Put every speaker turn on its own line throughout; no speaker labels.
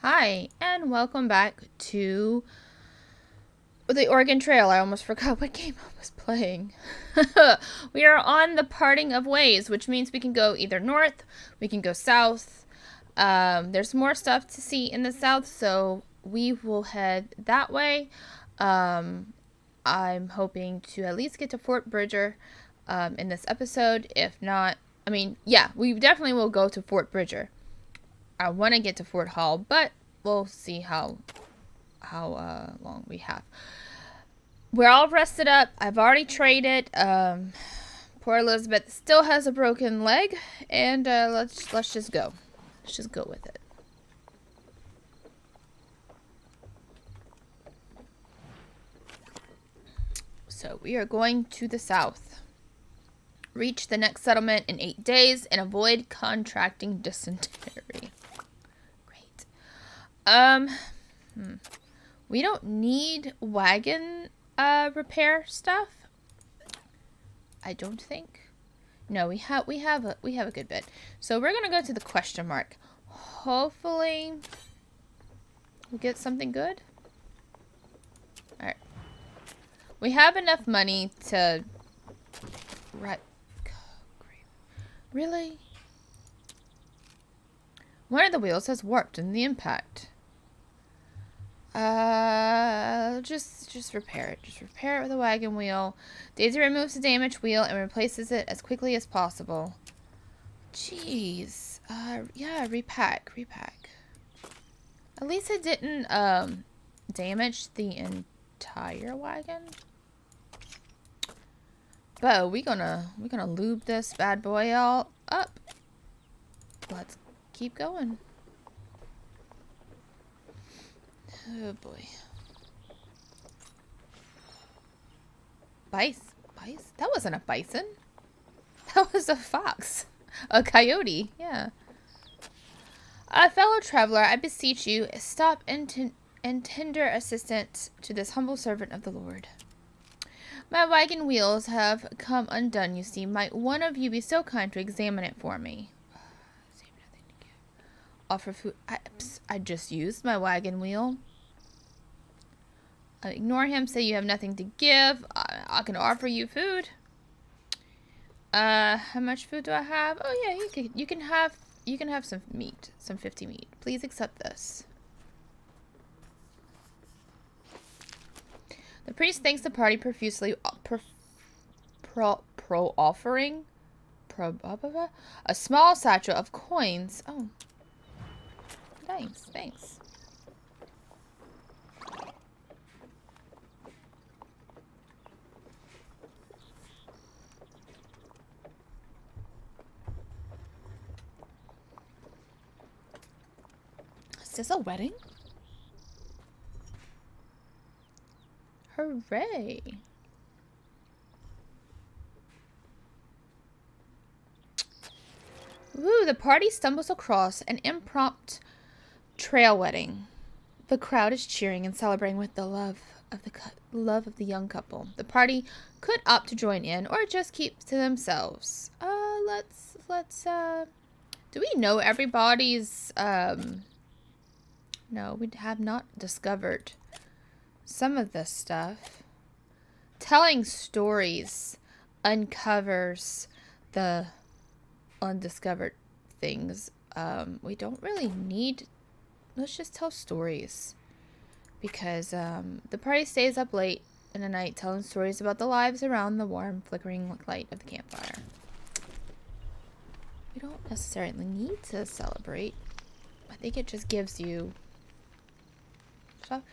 Hi, and welcome back to the Oregon Trail. I almost forgot what game I was playing. We are on the parting of ways, which means we can go either north, we can go south. There's more stuff to see in the south, so we will head that way. I'm hoping to at least get to Fort Bridger in this episode. If not, we definitely will go to Fort Bridger. I want to get to Fort Hall, but we'll see how long we have. We're all rested up. I've already traded. Poor Elizabeth still has a broken leg, and let's just go. Let's just go with it. So we are going to the south. Reach the next settlement in 8 days and avoid contracting dysentery. Great. We don't need wagon repair stuff. I don't think. No, we have a good bit. So we're gonna go to the question mark. Hopefully we'll get something good. Alright. We have enough money to Really? One of the wheels has warped in the impact. Just repair it. Just repair it with a wagon wheel. Daisy removes the damaged wheel and replaces it as quickly as possible. Jeez. Yeah, repack. At least it didn't, damage the entire wagon. But we're gonna lube this bad boy all up. Let's keep going. Oh boy. Bice? That wasn't a bison. That was a fox. A coyote, yeah. Fellow traveler, I beseech you, stop and tender assistance to this humble servant of the Lord. My wagon wheels have come undone, you see. Might one of you be so kind to examine it for me? Save nothing to give. Offer food. I just used my wagon wheel. Ignore him. Say you have nothing to give. I can offer you food. How much food do I have? Oh yeah, you can have some meat, some 50 meat. Please accept this. The priest thanks the party profusely, offering a small satchel of coins. Oh, thanks. Is this a wedding? Hooray! Woo, the party stumbles across an impromptu trail wedding. The crowd is cheering and celebrating with the love of the young couple. The party could opt to join in or just keep to themselves. Let's do we know everybody's no, we have not discovered some of this stuff. Telling stories uncovers the undiscovered things. We don't really need. Let's just tell stories. Because the party stays up late in the night telling stories about the lives around the warm, flickering light of the campfire. We don't necessarily need to celebrate. I think it just gives you stuff.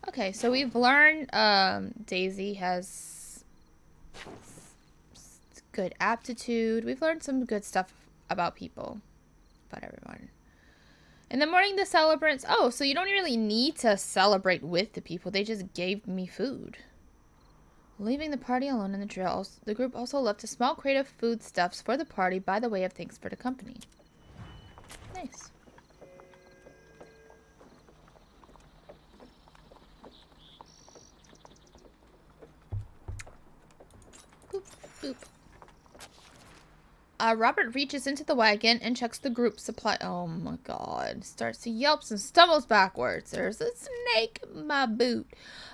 Okay, so we've learned Daisy has good aptitude. We've learned some good stuff about people. About everyone. In the morning, the celebrants... Oh, so you don't really need to celebrate with the people. They just gave me food. Leaving the party alone in the trail, the group also left a small crate of foodstuffs for the party by the way of thanks for the company. Nice. Boop. Robert reaches into the wagon and checks the group supply. Oh my god. Starts to yelps and stumbles backwards. There's a snake in my boot.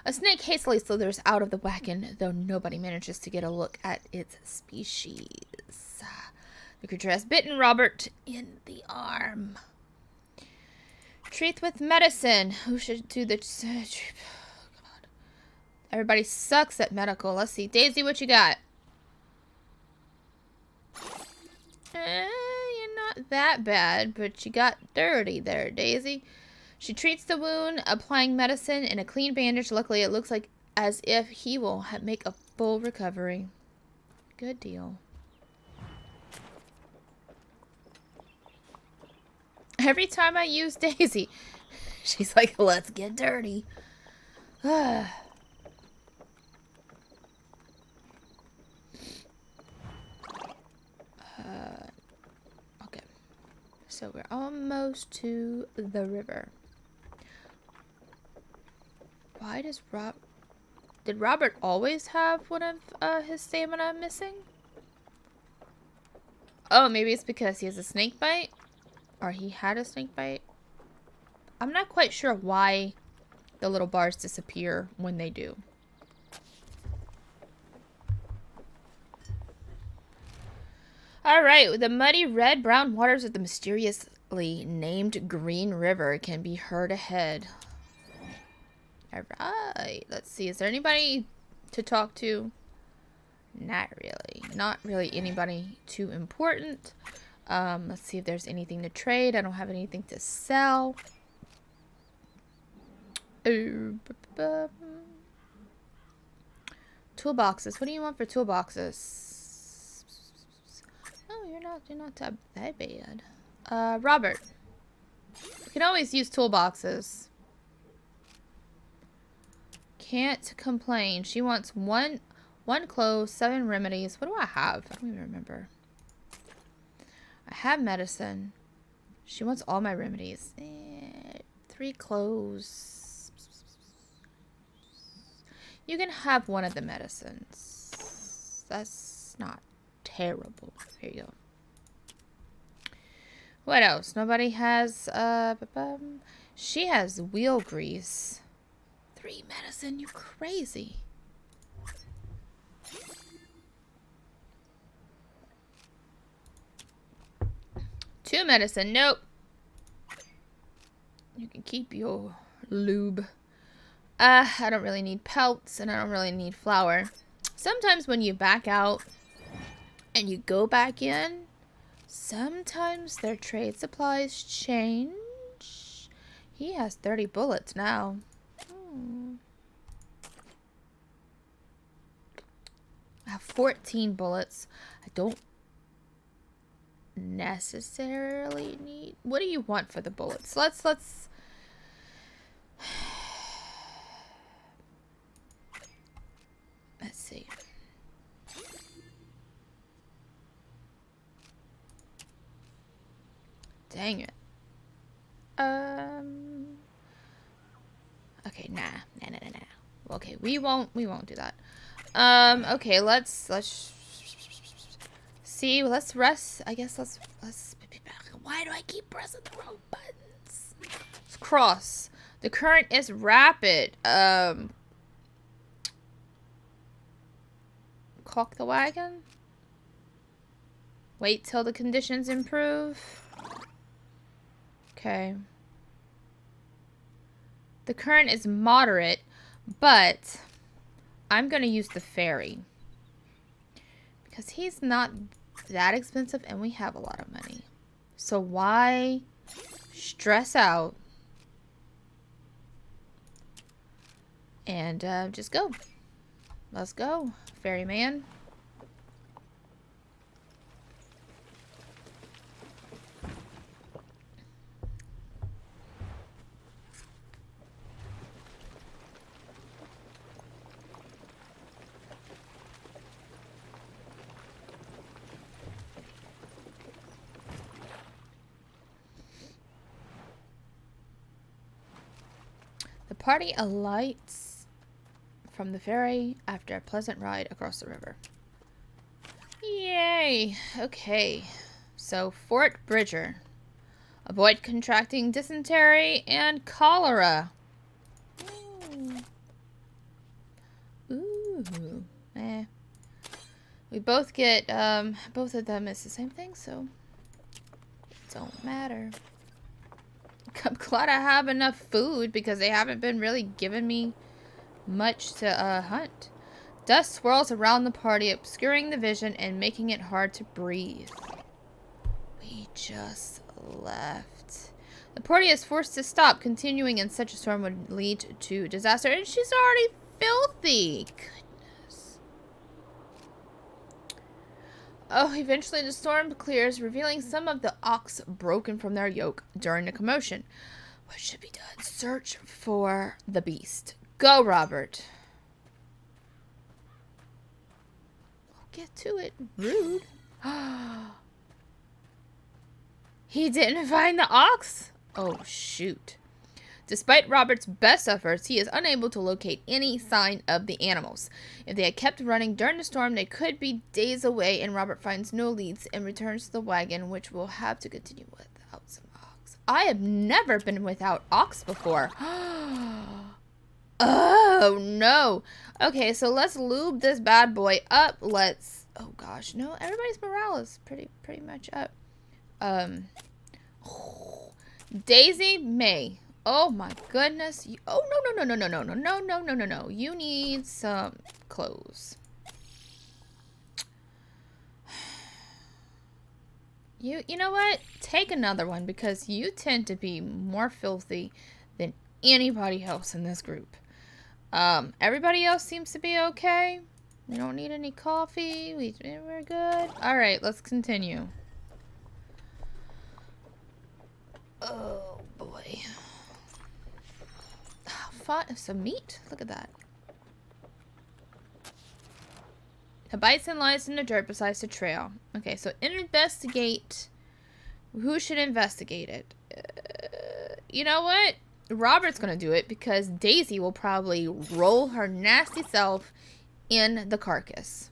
A snake hastily slithers out of the wagon, though nobody manages to get a look at its species. The creature has bitten Robert in the arm. Treat with medicine. Who should do the... God. Everybody sucks at medical. Let's see. Daisy, what you got? You're not that bad, but you got dirty there, Daisy. She treats the wound, applying medicine and a clean bandage. Luckily, it looks like as if he will make a full recovery. Good deal. Every time I use Daisy, she's like, let's get dirty. Okay. So we're almost to the river. Why does Did Robert always have one of his stamina missing? Oh, maybe it's because he has a snake bite? Or he had a snake bite? I'm not quite sure why the little bars disappear when they do. Alright, the muddy red-brown waters of the mysteriously named Green River can be heard ahead. Alright, let's see. Is there anybody to talk to? Not really. Not really anybody too important. Let's see if there's anything to trade. I don't have anything to sell. Toolboxes. What do you want for toolboxes? Oh, you're not that bad. Robert. You can always use toolboxes. Can't complain. She wants one clothes, 7 remedies. What do I have? I don't even remember. I have medicine. She wants all my remedies. 3 clothes. You can have one of the medicines. That's not terrible. Here you go. What else? Nobody has, she has wheel grease. 3 medicine, you crazy. Two medicine, nope. You can keep your lube. I don't really need pelts, and I don't really need flour. Sometimes when you back out and you go back in, sometimes their trade supplies change. He has 30 bullets now. I have 14 bullets. I don't necessarily need... What do you want for the bullets? Let's see. Dang it. Okay, nah. Okay, we won't do that. Okay, let's see. Let's rest. I guess let's. Why do I keep pressing the wrong buttons? Let's cross. The current is rapid. Caulk the wagon. Wait till the conditions improve. Okay. The current is moderate, but I'm going to use the ferry. Because he's not that expensive and we have a lot of money. So why stress out and just go. Let's go, ferryman. The party alights from the ferry after a pleasant ride across the river. Yay. Okay. So, Fort Bridger. Avoid contracting dysentery and cholera. Ooh. Eh. We both get, both of them is the same thing, so it don't matter. I'm glad I have enough food because they haven't been really giving me much to, hunt. Dust swirls around the party, obscuring the vision and making it hard to breathe. We just left. The party is forced to stop. Continuing in such a storm would lead to disaster. And she's already filthy. Goodness. Oh, eventually the storm clears, revealing some of the ox broken from their yoke during the commotion. What should be done? Search for the beast. Go, Robert. Get to it. Rude. He didn't find the ox? Oh, shoot. Despite Robert's best efforts, he is unable to locate any sign of the animals. If they had kept running during the storm, they could be days away, and Robert finds no leads and returns to the wagon, which will have to continue without some ox. I have never been without ox before. Oh, no. Okay, so let's lube this bad boy up. Let's... Oh, gosh. No, everybody's morale is pretty much up. Daisy May. Oh, my goodness. Oh, no. You need some clothes. You know what? Take another one because you tend to be more filthy than anybody else in this group. Everybody else seems to be okay. We don't need any coffee. We're good. All right, let's continue. Oh, boy. Some meat? Look at that. A bison lies in the dirt beside the trail. Okay, so investigate. Who should investigate it? You know what? Robert's gonna do it because Daisy will probably roll her nasty self in the carcass.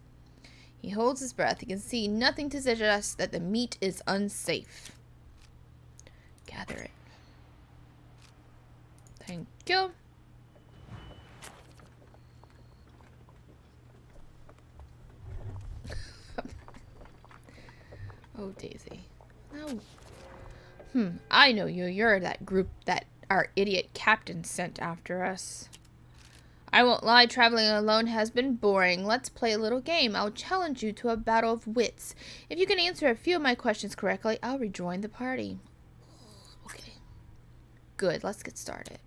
He holds his breath. He can see nothing to suggest that the meat is unsafe. Gather it. Thank you. Oh, Daisy. No. I know you. You're that group that our idiot captain sent after us. I won't lie, traveling alone has been boring. Let's play a little game. I'll challenge you to a battle of wits. If you can answer a few of my questions correctly, I'll rejoin the party. Okay. Good, let's get started.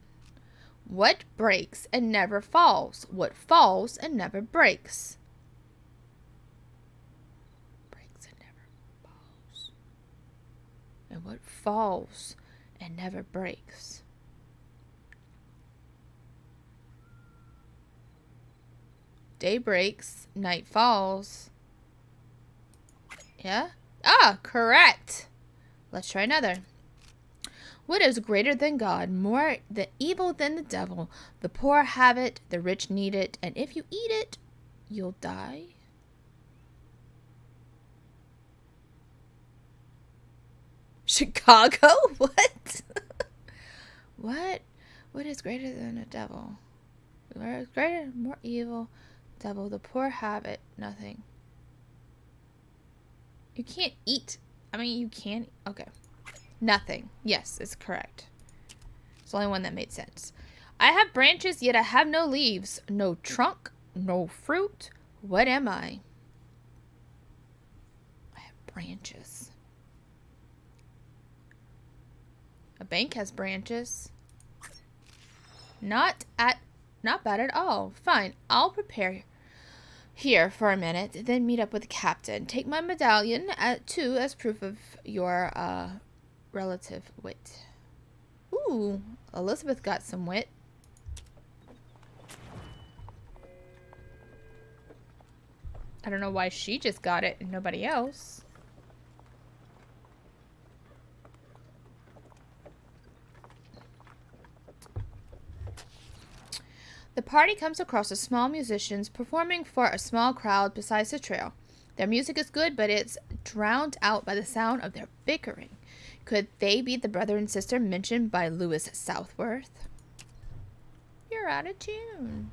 What breaks and never falls? What falls and never breaks? Breaks and never falls. And what falls and never breaks? Day breaks, night falls. Yeah? Ah, correct. Let's try another. What is greater than God, more the evil than the devil? The poor have it, the rich need it, and if you eat it, you'll die. Chicago? What? What? What is greater than a devil? What is greater, more evil? Devil, the poor have it, nothing. You can't eat. I mean, you can. Okay. Nothing. Yes, it's correct. It's the only one that made sense. I have branches, yet I have no leaves. No trunk, no fruit. What am I? I have branches. A bank has branches. Not bad at all. Fine, I'll prepare here for a minute, then meet up with the captain. Take my medallion too as proof of your relative wit. Ooh, Elizabeth got some wit. I don't know why she just got it and nobody else. The party comes across a small musicians performing for a small crowd beside the trail. Their music is good, but it's drowned out by the sound of their bickering. Could they be the brother and sister mentioned by Lewis Southworth? You're out of tune.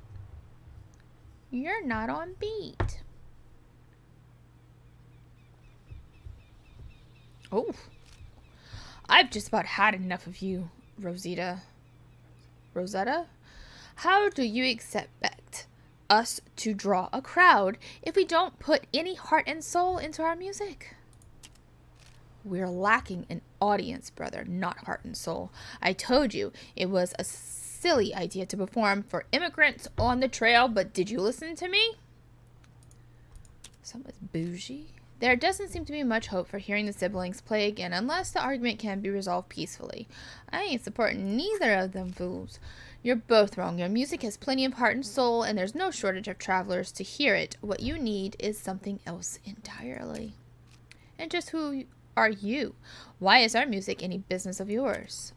You're not on beat. Oh. I've just about had enough of you, Rosetta. Rosetta? How do you expect us to draw a crowd if we don't put any heart and soul into our music? We're lacking an audience, brother, not heart and soul. I told you it was a silly idea to perform for immigrants on the trail, but did you listen to me? Someone's bougie. There doesn't seem to be much hope for hearing the siblings play again unless the argument can be resolved peacefully. I ain't supporting neither of them fools. You're both wrong. Your music has plenty of heart and soul, and there's no shortage of travelers to hear it. What you need is something else entirely. And just who are you? Why is our music any business of yours?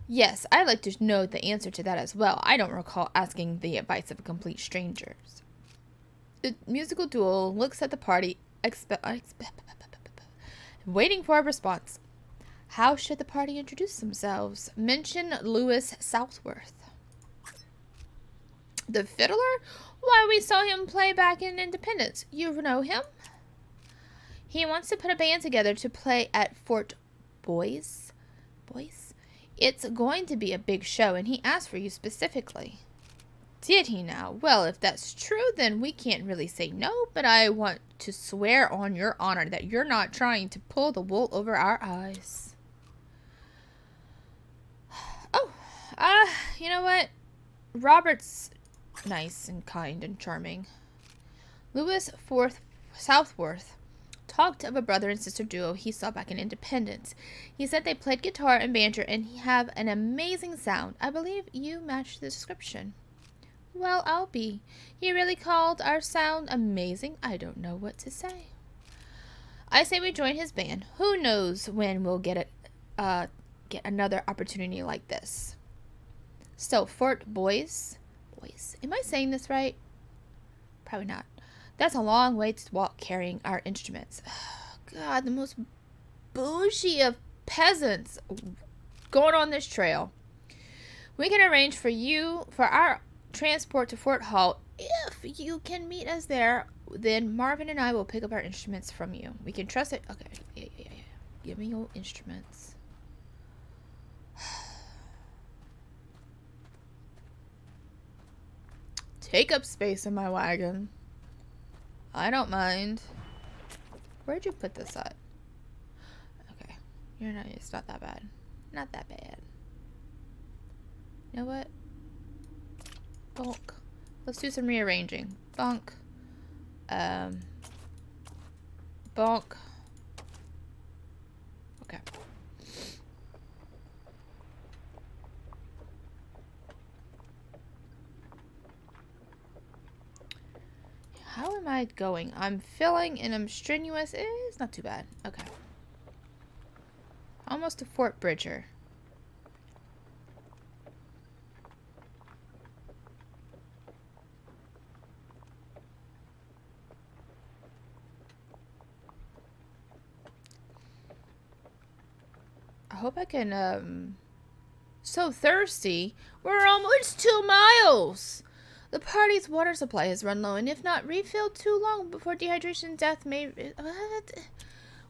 Yes, I'd like to know the answer to that as well. I don't recall asking the advice of complete strangers. The musical duo looks at the party, waiting for a response. How should the party introduce themselves? Mention Lewis Southworth. The fiddler? Why, we saw him play back in Independence. You know him? He wants to put a band together to play at Fort Boyce. It's going to be a big show, and he asked for you specifically. Did he now? Well, if that's true, then we can't really say no, but I want to swear on your honor that you're not trying to pull the wool over our eyes. Oh, you know what? Robert's nice and kind and charming. Lewis Southworth talked of a brother and sister duo he saw back in Independence. He said they played guitar and banjo and have an amazing sound. I believe you match the description. Well, I'll be. He really called our sound amazing. I don't know what to say. I say we join his band. Who knows when we'll get another opportunity like this. So, Fort Boyce. Am I saying this right? Probably not. That's a long way to walk carrying our instruments. God, the most bougie of peasants going on this trail. We can arrange for our transport to Fort Hall. If you can meet us there, then Marvin and I will pick up our instruments from you. We can trust it. Okay, yeah. Give me your instruments. Take up space in my wagon. I don't mind. Where'd you put this at? Okay. It's not that bad. Not that bad. You know what? Bonk. Let's do some rearranging. Bonk. Bonk. Okay. How am I going? I'm filling and I'm strenuous. It's not too bad. Okay. Almost to Fort Bridger. I hope I can, so thirsty. We're almost 2 miles. The party's water supply has run low, and if not refilled too long before dehydration death may... What?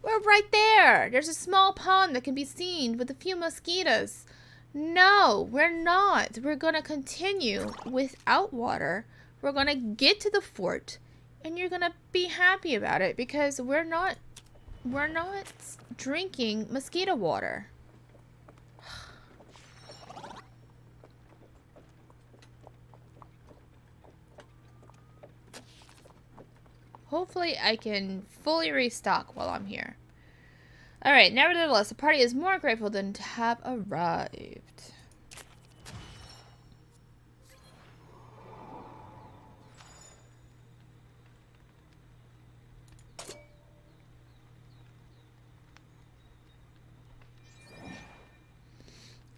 We're right there. There's a small pond that can be seen with a few mosquitoes. No, we're not. We're going to continue without water. We're going to get to the fort, and you're going to be happy about it because we're not drinking mosquito water. Hopefully I can fully restock while I'm here. Alright, nevertheless, the party is more grateful than to have arrived.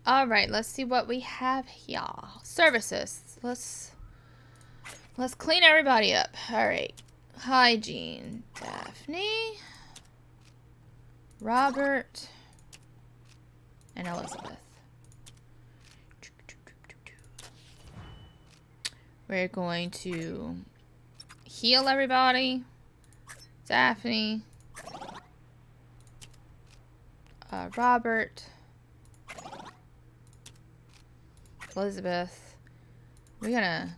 Alright, let's see what we have here. Services. Let's clean everybody up. Alright. Hygiene. Daphne. Robert. And Elizabeth. We're going to heal everybody. Daphne. Robert. Elizabeth. We're gonna...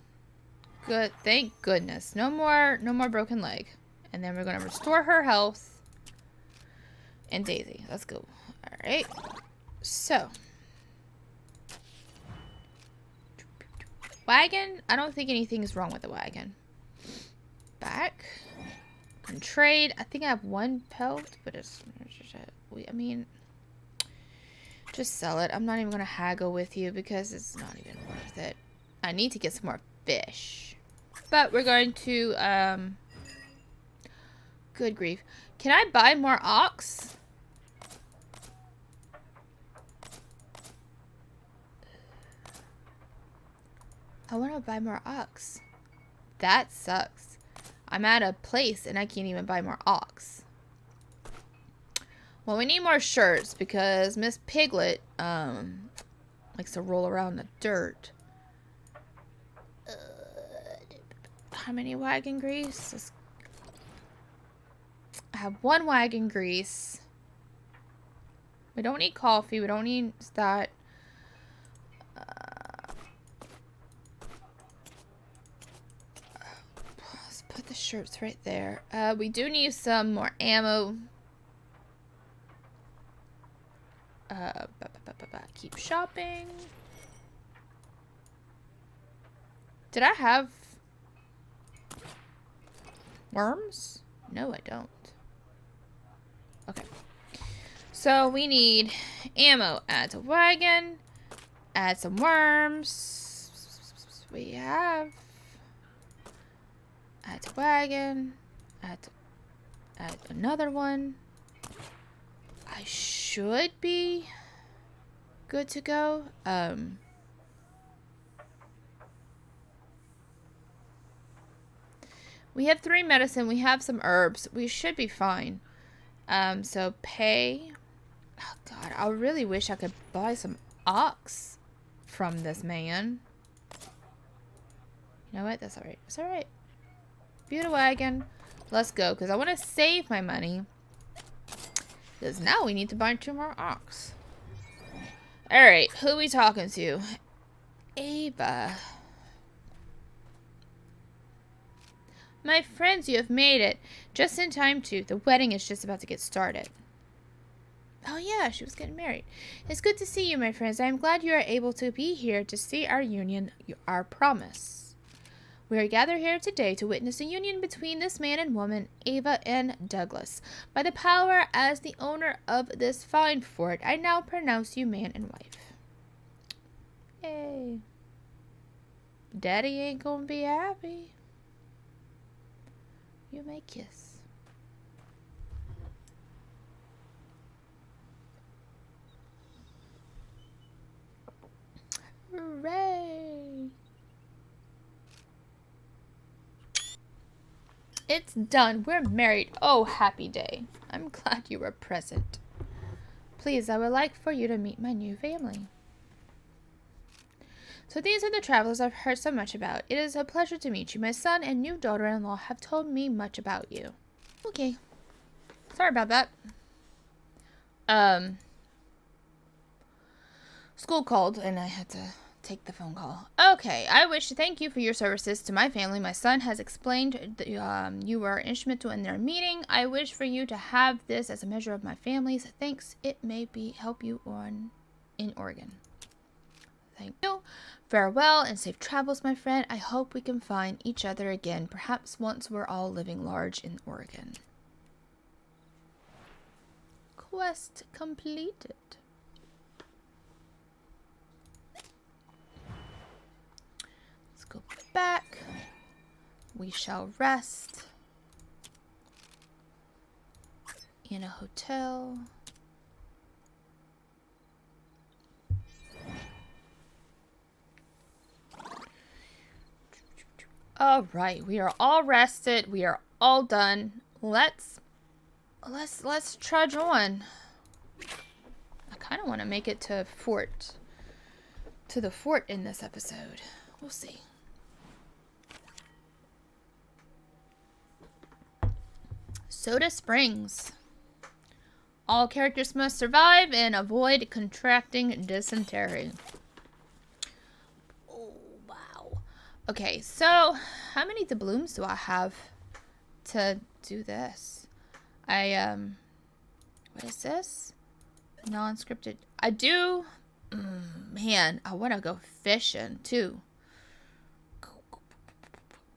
Good. Thank goodness. No more broken leg. And then we're gonna restore her health. And Daisy. Let's go. Alright. So. Wagon? I don't think anything is wrong with the wagon. Back. Can trade. I think I have one pelt, but it's... I mean... Just sell it. I'm not even going to haggle with you because it's not even worth it. I need to get some more fish. But we're going to... Good grief. Can I buy more ox? I want to buy more ox. That sucks. I'm at a place and I can't even buy more ox. Well, we need more shirts because Miss Piglet likes to roll around in the dirt. How many wagon grease? I have one wagon grease. We don't need coffee. We don't need that. Let's put the shirts right there. We do need some more ammo. Keep shopping. Did I have worms? No, I don't. Okay. So we need ammo. Add to wagon. Add some worms. We have. Add to wagon. Add another one. I should be good to go. We have 3 medicine. We have some herbs. We should be fine. So pay. Oh God, I really wish I could buy some ox from this man. You know what? That's alright. That's alright. View the wagon. Let's go, because I want to save my money. Because now we need to buy 2 more ox. Alright, who are we talking to? Ava. My friends, you have made it. Just in time, too. The wedding is just about to get started. Oh yeah, she was getting married. It's good to see you, my friends. I am glad you are able to be here to see our union, our promise. We are gathered here today to witness a union between this man and woman, Ava and Douglas. By the power as the owner of this fine fort, I now pronounce you man and wife. Yay. Daddy ain't gonna be happy. You may kiss. Hooray! It's done. We're married. Oh, happy day. I'm glad you were present. Please, I would like for you to meet my new family. So these are the travelers I've heard so much about. It is a pleasure to meet you. My son and new daughter-in-law have told me much about you. Okay. Sorry about that. School called and I had to take the phone call. Okay, I wish to thank you for your services to my family. My son has explained that you were instrumental in their meeting. I wish for you to have this as a measure of my family's thanks. It may help you in Oregon. Thank you. Farewell and safe travels, my friend. I hope we can find each other again, perhaps once we're all living large in Oregon. Quest completed. Let's go back. We shall rest in a hotel. All right, we are all rested. We are all done. Let's trudge on. I kind of want to make it to the fort in this episode. We'll see. Soda Springs. All characters must survive and avoid contracting dysentery. Oh, wow. Okay, so how many doubloons do I have to do this? What is this? Non-scripted. I do. Man, I want to go fishing too.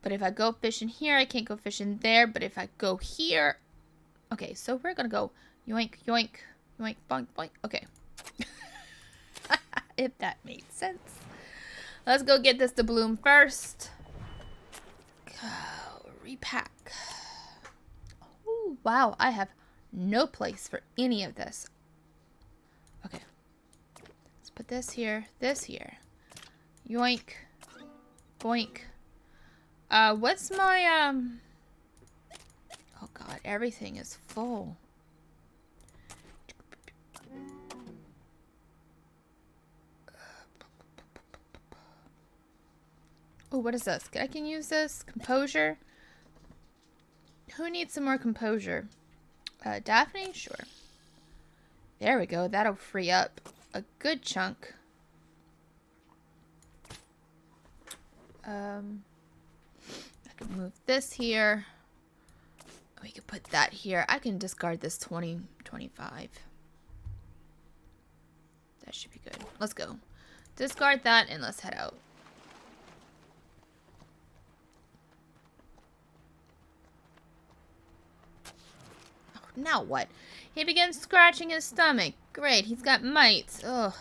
But if I go fishing here, I can't go fishing there. But if I go here... Okay, so we're going to go yoink, yoink, yoink, boink, boink. Okay. If that made sense. Let's go get this doubloon first. Go repack. Oh, wow. I have no place for any of this. Okay. Let's put this here, this here. Yoink. Boink. What's my, oh god, everything is full. Oh, what is this? I can use this. Composure. Who needs some more composure? Daphne? Sure. There we go. That'll free up a good chunk. I can move this here. We can put that here. I can discard this 20, 25. That should be good. Let's go. Discard that and let's head out. Oh, now what? He begins scratching his stomach. Great, he's got mites. Ugh.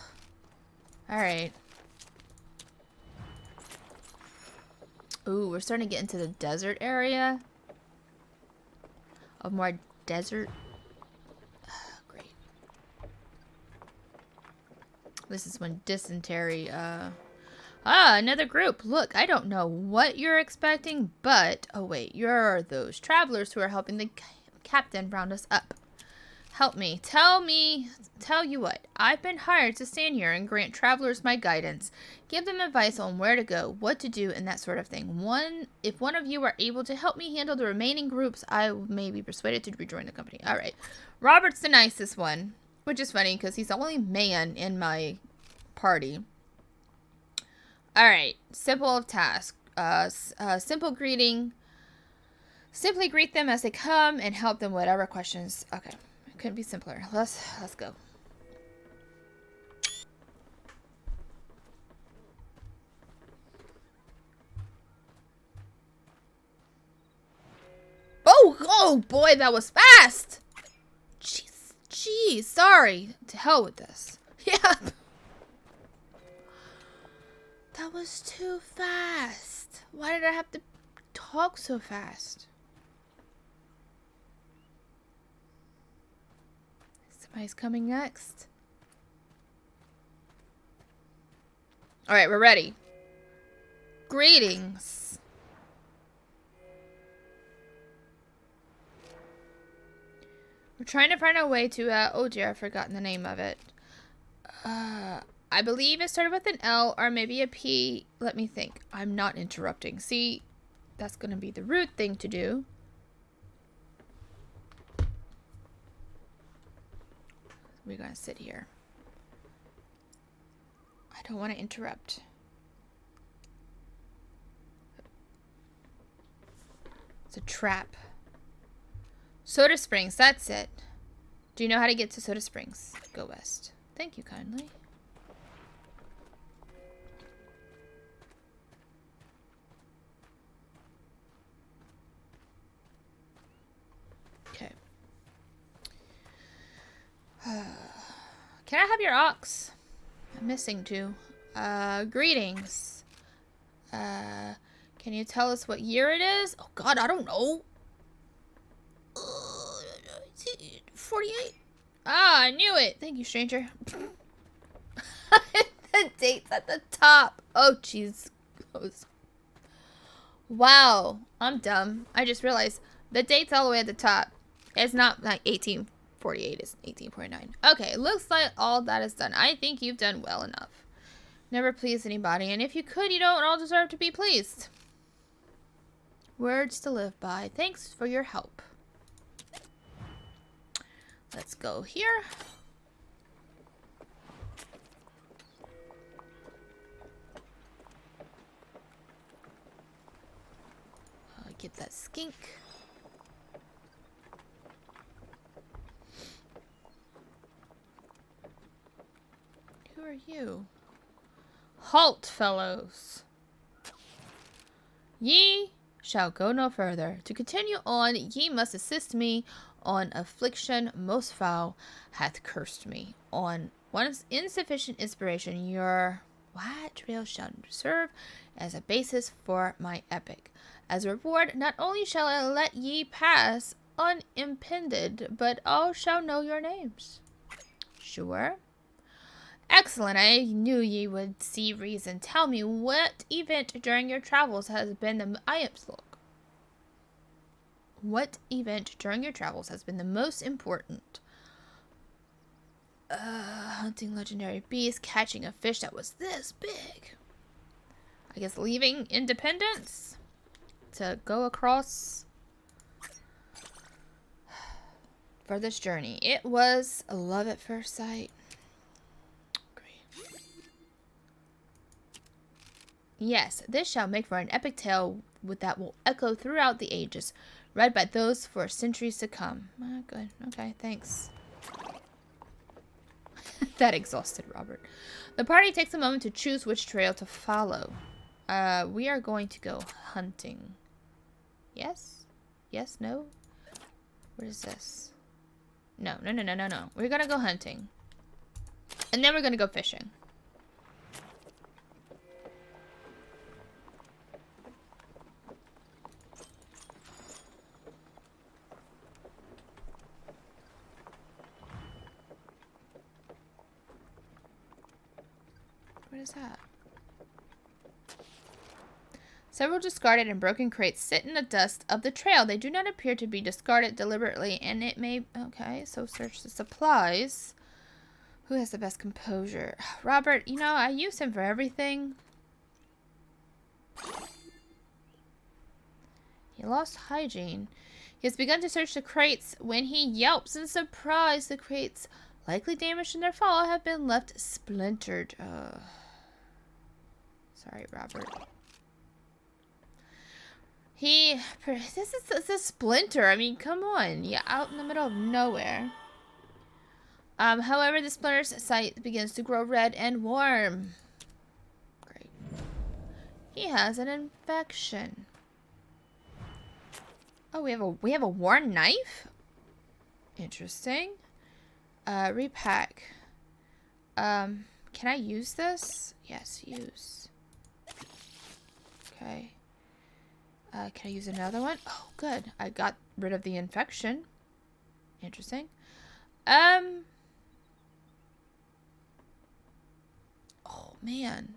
Alright. Ooh, we're starting to get into the desert area. Of more desert. Great. This is when dysentery, another group. Look, I don't know what you're expecting, but... Oh, wait. You're those travelers who are helping the captain round us up. Help me. Tell you what. I've been hired to stand here and grant travelers my guidance. Give them advice on where to go, what to do, and that sort of thing. If one of you are able to help me handle the remaining groups, I may be persuaded to rejoin the company. All right. Robert's the nicest one, which is funny because he's the only man in my party. All right. Simple task. Simple greeting. Simply greet them as they come and help them whatever questions. Okay. Couldn't be simpler. Let's go. Oh boy, that was fast. Jeez, sorry. To hell with this. Yeah. That was too fast. Why did I have to talk so fast? Somebody's coming next. Alright, we're ready. Greetings. We're trying to find a way to, oh dear, I've forgotten the name of it. I believe it started with an L or maybe a P. Let me think. I'm not interrupting. See, that's going to be the rude thing to do. We're going to sit here. I don't want to interrupt. It's a trap. Soda Springs, that's it. Do you know how to get to Soda Springs? Go west. Thank you kindly. Okay. Can I have your ox? I'm missing two. Greetings. Can you tell us what year it is? Oh god, I don't know. 48. Ah, I knew it. Thank you, stranger. The date's at the top. Oh, jeez. Wow. I'm dumb. I just realized The date's all the way at the top. It's not like 1848, it's 1849. Okay, it looks like all that is done. I think you've done well enough. Never please anybody, and if you could, you don't all deserve to be pleased. Words to live by. Thanks for your help. Let's go here. Get that skink. Who are you? Halt, fellows. Ye shall go no further. To continue on, ye must assist me on affliction most foul hath cursed me. On one's insufficient inspiration, your trail shall serve as a basis for my epic. As a reward, not only shall I let ye pass unimpeded, but all shall know your names. Sure. Excellent. I knew ye would see reason. Tell me, what event during your travels has been the... What event during your travels has been the most important? Hunting legendary beasts, catching a fish that was this big. I guess leaving Independence to go across for this journey. It was a love at first sight. Great. Yes, this shall make for an epic tale that will echo throughout the ages, read by those for centuries to come. Good. Okay, thanks. That exhausted Robert. The party takes a moment to choose which trail to follow. We are going to go hunting. Yes? Yes? No? What is this? No. We're gonna go hunting. And then we're gonna go fishing. What is that? Several discarded and broken crates sit in the dust of the trail. They do not appear to be discarded deliberately, and it may... Okay, so search the supplies. Who has the best composure? Robert, you know, I use him for everything. He lost hygiene. He has begun to search the crates when he yelps in surprise. The crates, likely damaged in their fall, have been left splintered. Sorry, Robert. This is a splinter. I mean, come on. Yeah, out in the middle of nowhere. However, the splinter's sight begins to grow red and warm. Great. He has an infection. Oh, we have a worn knife? Interesting. Repack. Can I use this? Yes, use. Okay. Can I use another one? Oh, good. I got rid of the infection. Interesting. Oh, man.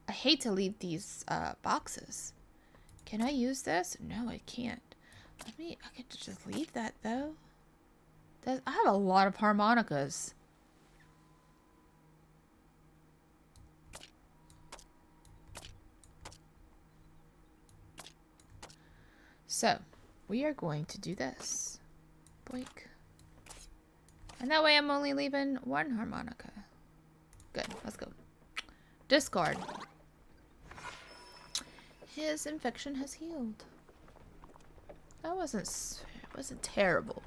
I hate to leave these boxes. Can I use this? No, I can't. I could just leave that, though. I have a lot of harmonicas. So, we are going to do this. Boink. And that way I'm only leaving one harmonica. Good, let's go. Discard. His infection has healed. That wasn't terrible.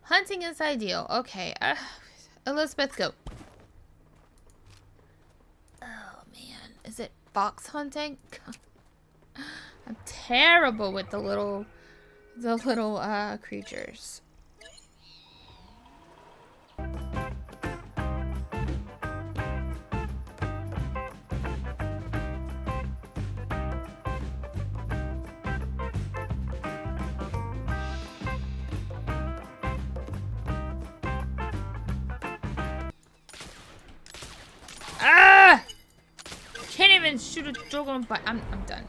Hunting is ideal. Okay, Elizabeth, go. Is it fox hunting? I'm terrible with the little creatures. Ah! and shoot a doggone bite. I'm done.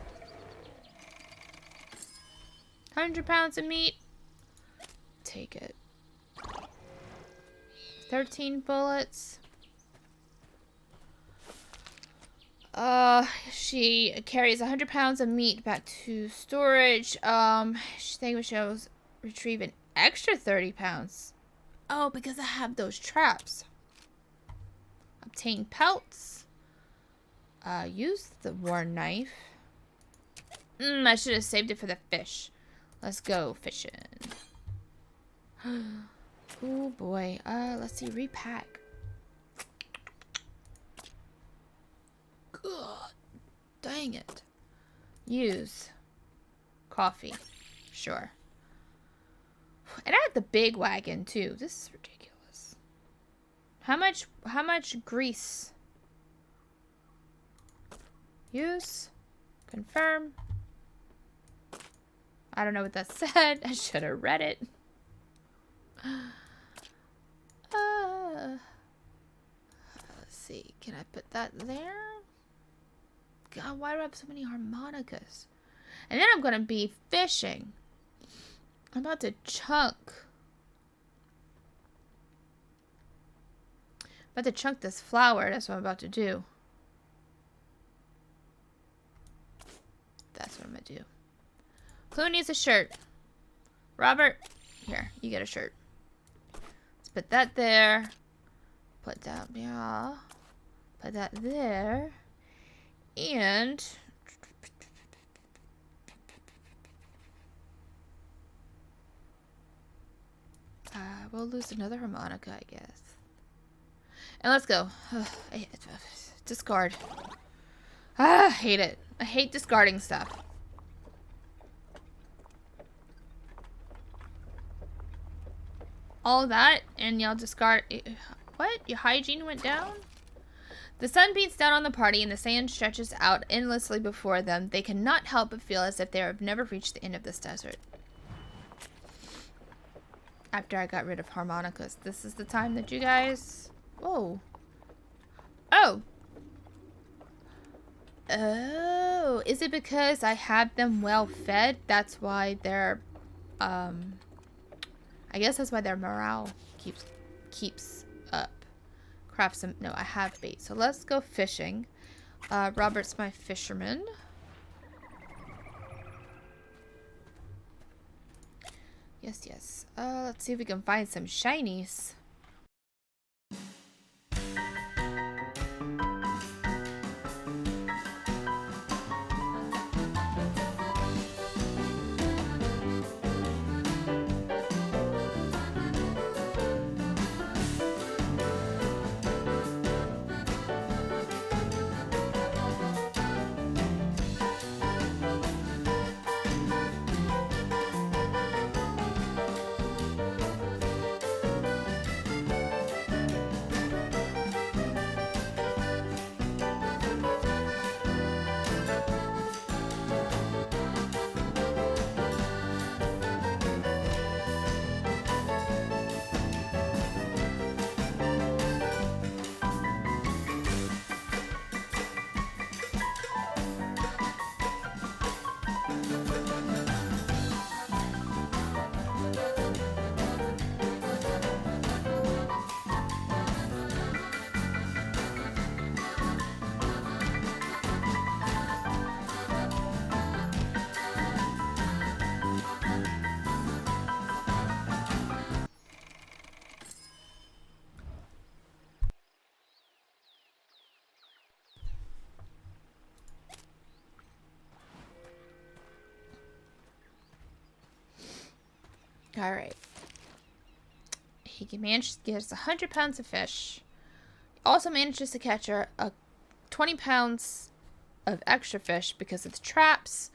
100 pounds of meat. Take it. 13 bullets. She carries 100 pounds of meat back to storage. She thinks we should retrieve an extra 30 pounds. Oh, because I have those traps. Obtain pelts. Use the war knife. I should have saved it for the fish. Let's go fishing. Oh boy. Let's see. Repack. God, dang it. Use. Coffee. Sure. And I have the big wagon too. This is ridiculous. How much grease? Use. Confirm. I don't know what that said. I should have read it. Let's see. Can I put that there? God, why do I have so many harmonicas? And then I'm going to be fishing. I'm about to chunk. This flour. That's what I'm about to do. That's what I'm going to do. Who needs a shirt? Robert, here, you get a shirt. Let's put that there. Put that, yeah. Put that there. And we'll lose another harmonica, I guess. And let's go. Discard. I hate it. I hate discarding stuff. All that, and y'all discard. What? Your hygiene went down? The sun beats down on the party, and the sand stretches out endlessly before them. They cannot help but feel as if they have never reached the end of this desert. After I got rid of harmonicas, this is the time that you guys... Whoa. Oh. Oh. Is it because I have them well fed? That's why they're... I guess that's why their morale keeps up. Craft some... No, I have bait. So let's go fishing. Robert's my fisherman. Yes, yes. Let's see if we can find some shinies. Alright. He manages to get us 100 pounds of fish. He also manages to catch a 20 pounds of extra fish because of the traps.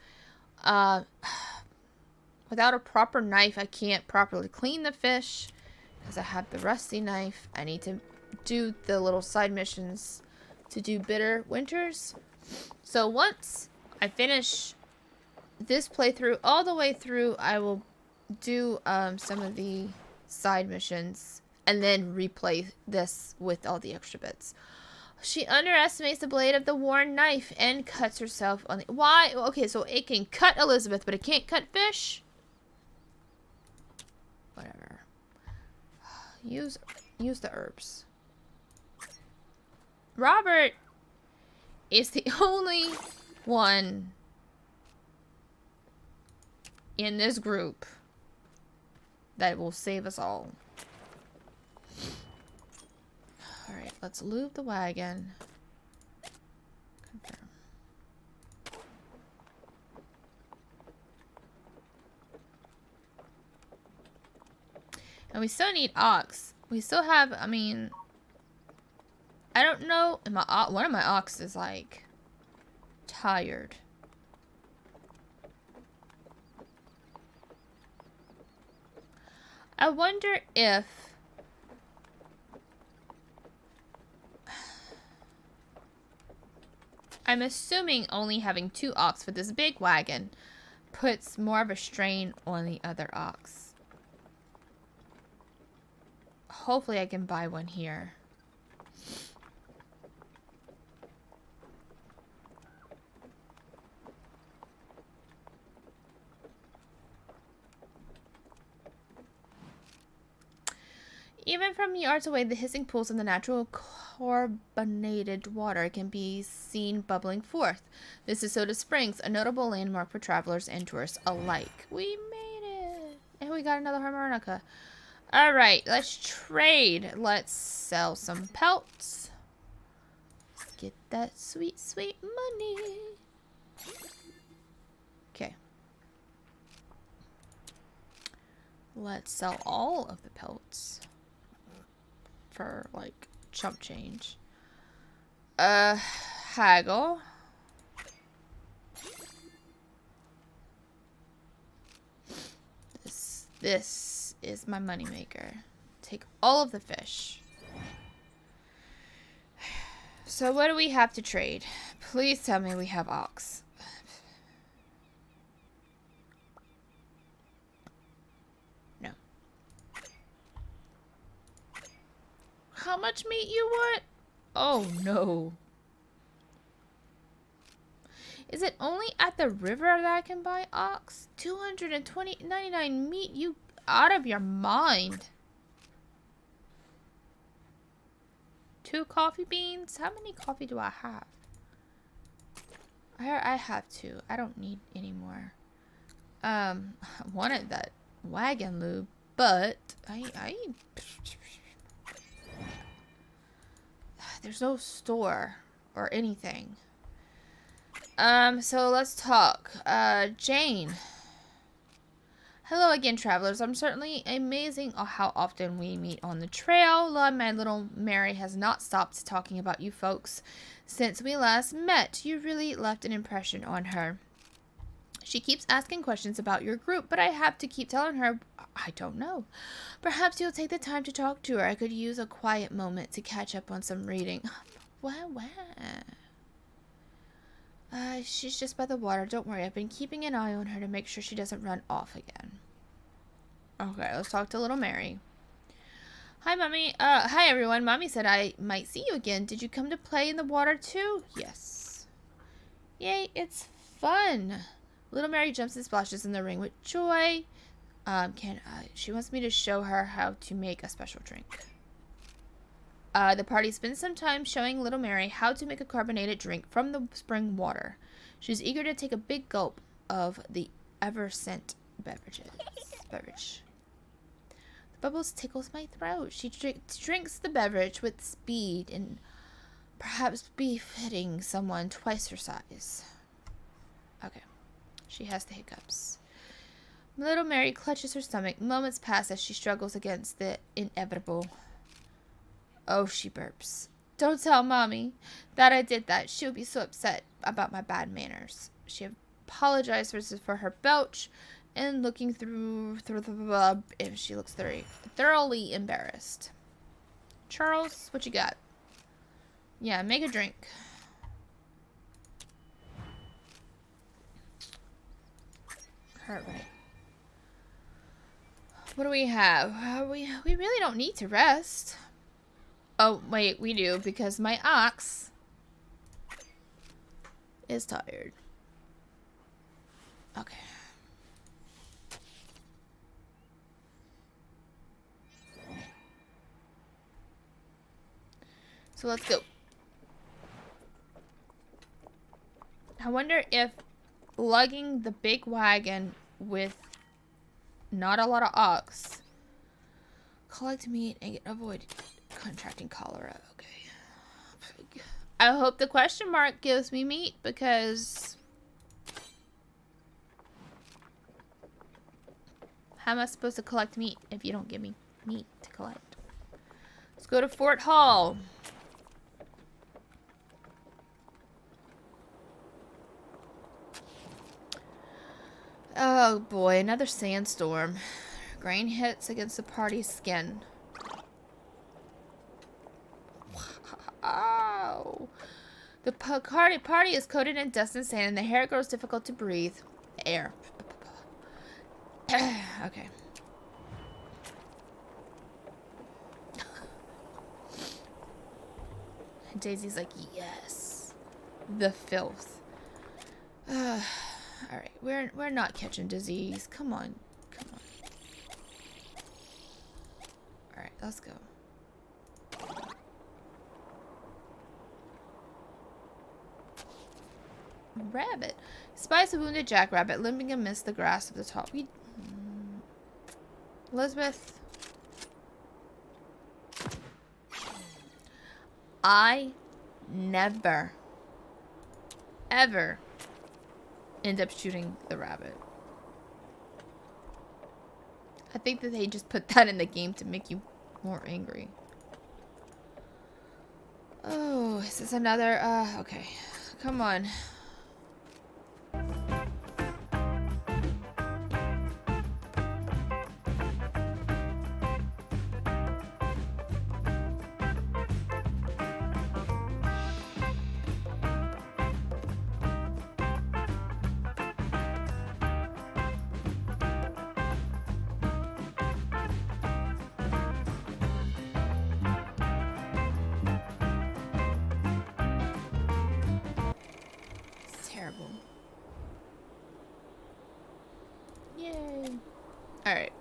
Without a proper knife, I can't properly clean the fish because I have the rusty knife. I need to do the little side missions to do bitter winters. So once I finish this playthrough all the way through, I will do some of the side missions and then replay this with all the extra bits. She underestimates the blade of the worn knife and cuts herself on the... Why? Okay, so it can cut Elizabeth, but it can't cut fish? Whatever. Use the herbs. Robert is the only one in this group that will save us all. Alright, let's lube the wagon. Confirm. And we still need ox. We still have, I mean, I don't know. One of my ox is like tired. I wonder if I'm assuming only having 2 ox for this big wagon puts more of a strain on the other ox. Hopefully I can buy one here. Even from yards away, the hissing pools of the natural carbonated water can be seen bubbling forth. This is Soda Springs, a notable landmark for travelers and tourists alike. We made it! And we got another harmonica. Alright, let's trade. Let's sell some pelts. Let's get that sweet, sweet money. Okay. Let's sell all of the pelts. For like chump change. Haggle. This is my moneymaker. Take all of the fish. So what do we have to trade? Please tell me we have ox. How much meat you want? Oh no. Is it only at the river that I can buy ox? 299 meat? You out of your mind. 2 coffee beans? How many coffee do I have? I have 2. I don't need any more. I wanted that wagon lube, but there's no store or anything. So let's talk. Jane. Hello again, travelers. I'm certainly amazing how often we meet on the trail. My little Mary has not stopped talking about you folks since we last met. You really left an impression on her. She keeps asking questions about your group, but I have to keep telling her, I don't know. Perhaps you'll take the time to talk to her. I could use a quiet moment to catch up on some reading. She's just by the water. Don't worry. I've been keeping an eye on her to make sure she doesn't run off again. Okay, let's talk to little Mary. Hi, Mommy. Hi, everyone. Mommy said I might see you again. Did you come to play in the water, too? Yes. Yay, it's fun. Little Mary jumps and splashes in the ring with joy. She wants me to show her how to make a special drink. The party spends some time showing little Mary how to make a carbonated drink from the spring water. She's eager to take a big gulp of the ever-scent beverage. The bubbles tickles my throat. She drinks the beverage with speed and perhaps befitting someone twice her size. Okay. She has the hiccups. Little Mary clutches her stomach. Moments pass as she struggles against the inevitable. Oh, she burps. Don't tell Mommy that I did that. She'll be so upset about my bad manners. She apologized for her belch and looking through the if she looks thoroughly embarrassed. Charles, what you got? Yeah, make a drink. Alright. What do we have? We really don't need to rest. Oh, wait, we do, because my ox is tired. Okay. So let's go. I wonder if lugging the big wagon with not a lot of ox, collect meat and avoid contracting cholera. Okay. I hope the question mark gives me meat, because how am I supposed to collect meat if you don't give me meat to collect? Let's go to Fort Hall. Oh boy, another sandstorm. Grain hits against the party's skin. Wow. The party is coated in dust and sand, and the hair grows difficult to breathe. Air. Okay. Daisy's like, yes. The filth. Alright, we're not catching disease. Come on. Come on. Alright, let's go. Rabbit. Spies a wounded jackrabbit, limping amidst the grass of the top. Elizabeth. I never, ever end up shooting the rabbit. I think that they just put that in the game to make you more angry. Oh, is this another, okay. Come on. Terrible. Yay. Alright.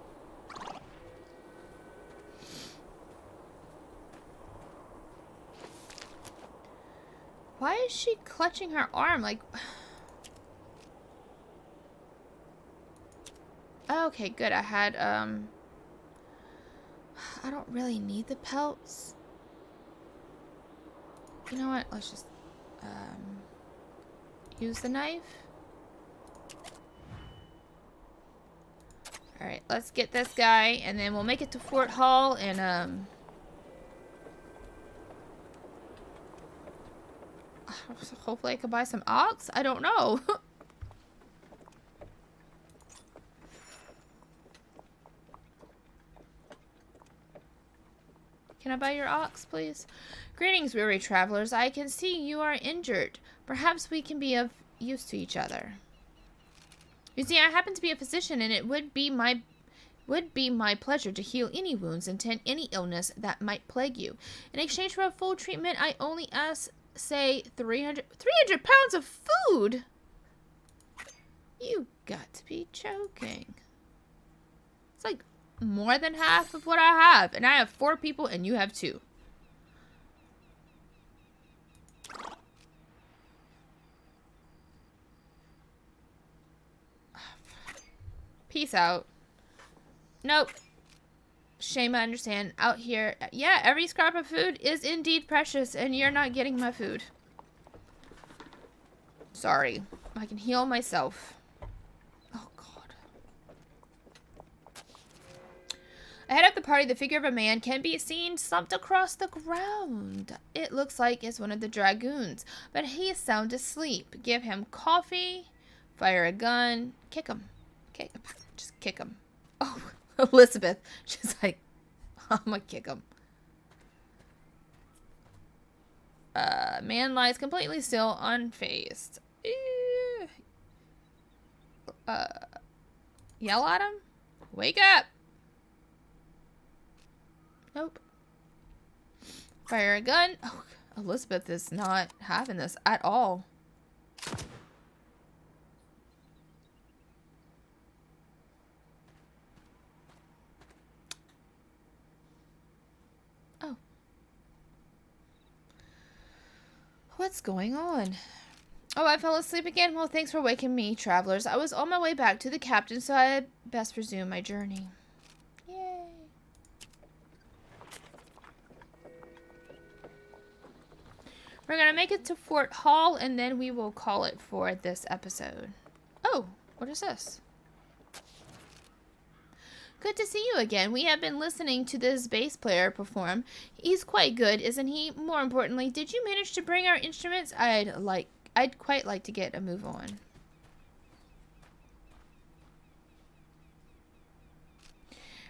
Why is she clutching her arm? Like... Okay, good. I had, I don't really need the pelts. You know what? Let's just, use the knife. Alright, let's get this guy, and then we'll make it to Fort Hall, and, hopefully I can buy some ox? I don't know. Can I buy your ox, please? Greetings, weary travelers. I can see you are injured. Perhaps we can be of use to each other. You see, I happen to be a physician, and it would be my pleasure to heal any wounds and tend any illness that might plague you. In exchange for a full treatment, I only ask, say, 300 pounds of food? You got to be joking. It's like more than half of what I have, and I have 4 people and you have 2. Peace out. Nope. Shame, I understand. Out here, yeah, every scrap of food is indeed precious, and you're not getting my food. Sorry. I can heal myself. Oh, God. Ahead of the party, the figure of a man can be seen slumped across the ground. It looks like it's one of the dragoons, but he is sound asleep. Give him coffee, fire a gun, kick him. Kick him. Just kick him. Oh, Elizabeth. She's like, I'm gonna kick him. Man lies completely still, unfazed. Yell at him? Wake up! Nope. Fire a gun. Oh, Elizabeth is not having this at all. Oh. What's going on? Oh, I fell asleep again? Well, thanks for waking me, travelers. I was on my way back to the captain, so I had best resume my journey. Yay. We're going to make it to Fort Hall, and then we will call it for this episode. Oh, what is this? Good to see you again. We have been listening to this bass player perform. He's quite good, isn't he? More importantly, did you manage to bring our instruments? I'd quite like to get a move on.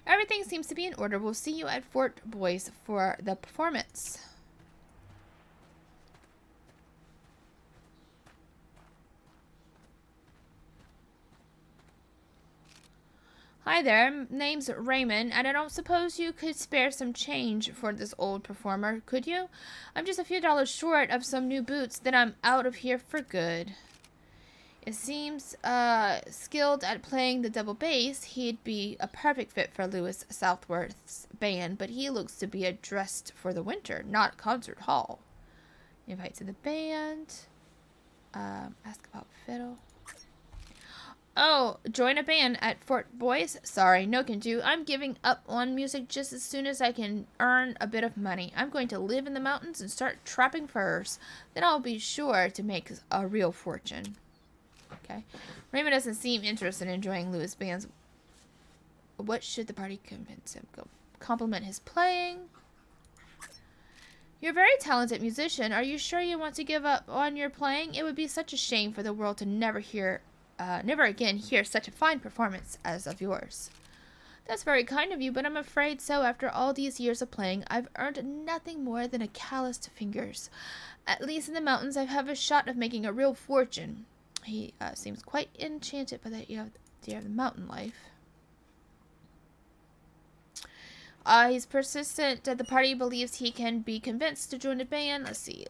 Everything seems to be in order. We'll see you at Fort Boyce for the performance. Hi there, name's Raymond, and I don't suppose you could spare some change for this old performer, could you? I'm just a few dollars short of some new boots, then I'm out of here for good. It seems, skilled at playing the double bass, he'd be a perfect fit for Lewis Southworth's band, but he looks to be dressed for the winter, not concert hall. Invite to the band. Ask about fiddle. Oh, join a band at Fort Boyce? Sorry, no can do. I'm giving up on music just as soon as I can earn a bit of money. I'm going to live in the mountains and start trapping furs. Then I'll be sure to make a real fortune. Okay. Raymond doesn't seem interested in joining Lewis' bands. What should the party convince him? Go compliment his playing. You're a very talented musician. Are you sure you want to give up on your playing? It would be such a shame for the world to never again hear such a fine performance as of yours. That's very kind of you, but I'm afraid so. After all these years of playing, I've earned nothing more than a calloused fingers. At least in the mountains, I have a shot of making a real fortune. He seems quite enchanted by the idea of the mountain life. He's persistent that the party believes he can be convinced to join the band. Let's see.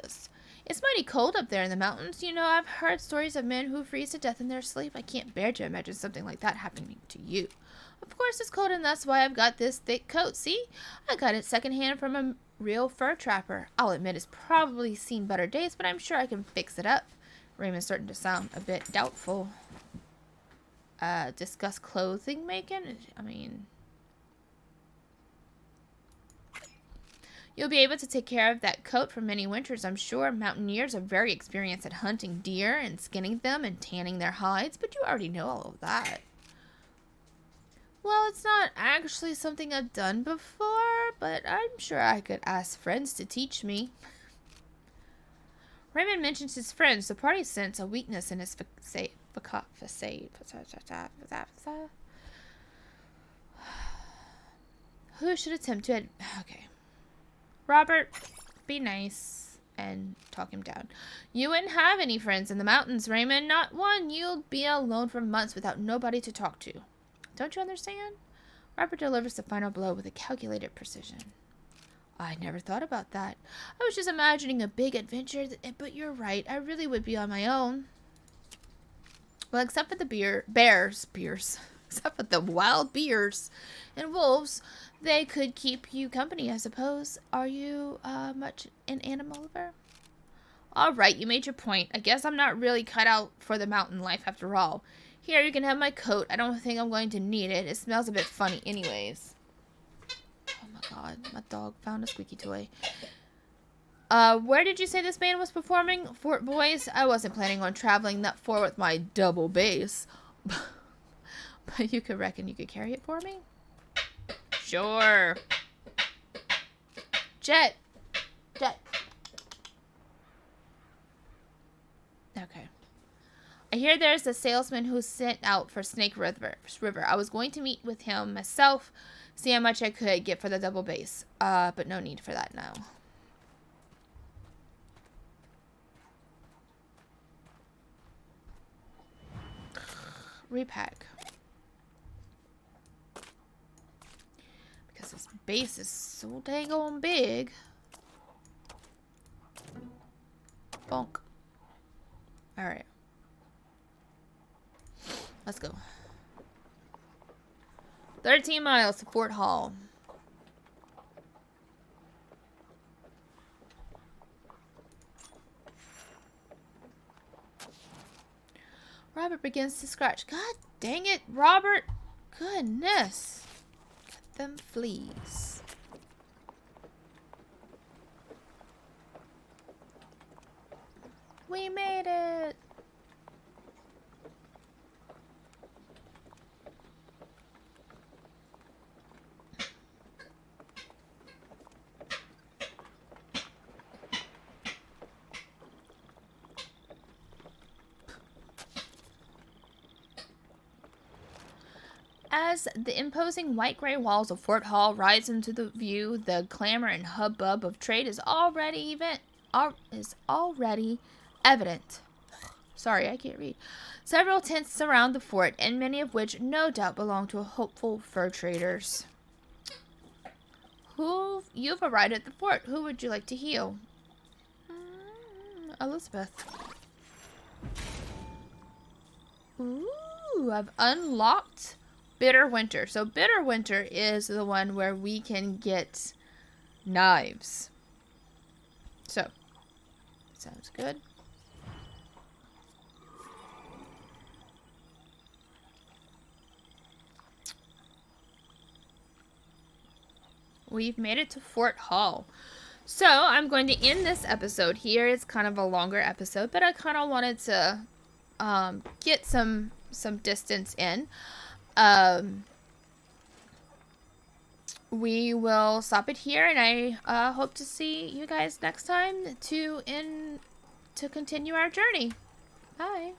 It's mighty cold up there in the mountains. You know, I've heard stories of men who freeze to death in their sleep. I can't bear to imagine something like that happening to you. Of course it's cold, and that's why I've got this thick coat. See? I got it secondhand from a real fur trapper. I'll admit it's probably seen better days, but I'm sure I can fix it up. Raymond's starting to sound a bit doubtful. Discuss clothing making? I mean... You'll be able to take care of that coat for many winters, I'm sure. Mountaineers are very experienced at hunting deer and skinning them and tanning their hides, but you already know all of that. Well, it's not actually something I've done before, but I'm sure I could ask friends to teach me. Raymond mentions his friends. The party sense a weakness in his facade. Who should attempt to... Okay. Robert, be nice and talk him down. You wouldn't have any friends in the mountains, Raymond. Not one. You'll be alone for months without nobody to talk to. Don't you understand? Robert delivers the final blow with a calculated precision. I never thought about that. I was just imagining a big adventure, but you're right. I really would be on my own. Well, except for the bears, except for the wild bears and wolves, they could keep you company, I suppose. Are you much an animal lover? All right, you made your point. I guess I'm not really cut out for the mountain life after all. Here, you can have my coat. I don't think I'm going to need it. It smells a bit funny anyways. Oh my god, my dog found a squeaky toy. Where did you say this band was performing? Fort Boyce? I wasn't planning on traveling that far with my double bass. But you could reckon you could carry it for me? Sure. Jet. Okay. I hear there's a salesman who's sent out for Snake River. I was going to meet with him myself, see how much I could get for the double bass. But no need for that now. Repack. Because this base is so dang on big. Bonk. Alright. Let's go. 13 miles to Fort Hall. Robert begins to scratch. God dang it, Robert. Goodness. Get them fleas. We made it. As the imposing white-gray walls of Fort Hall rise into the view, the clamor and hubbub of trade is already evident. Sorry, I can't read. Several tents surround the fort, and many of which no doubt belong to hopeful fur traders. You've arrived at the fort. Who would you like to heal? Elizabeth. Ooh, I've unlocked Bitter Winter. So Bitter Winter is the one where we can get knives. So, sounds good. We've made it to Fort Hall. So, I'm going to end this episode here. It's kind of a longer episode, but I kind of wanted to get some distance in. We will stop it here, and I hope to see you guys next time to continue our journey. Bye.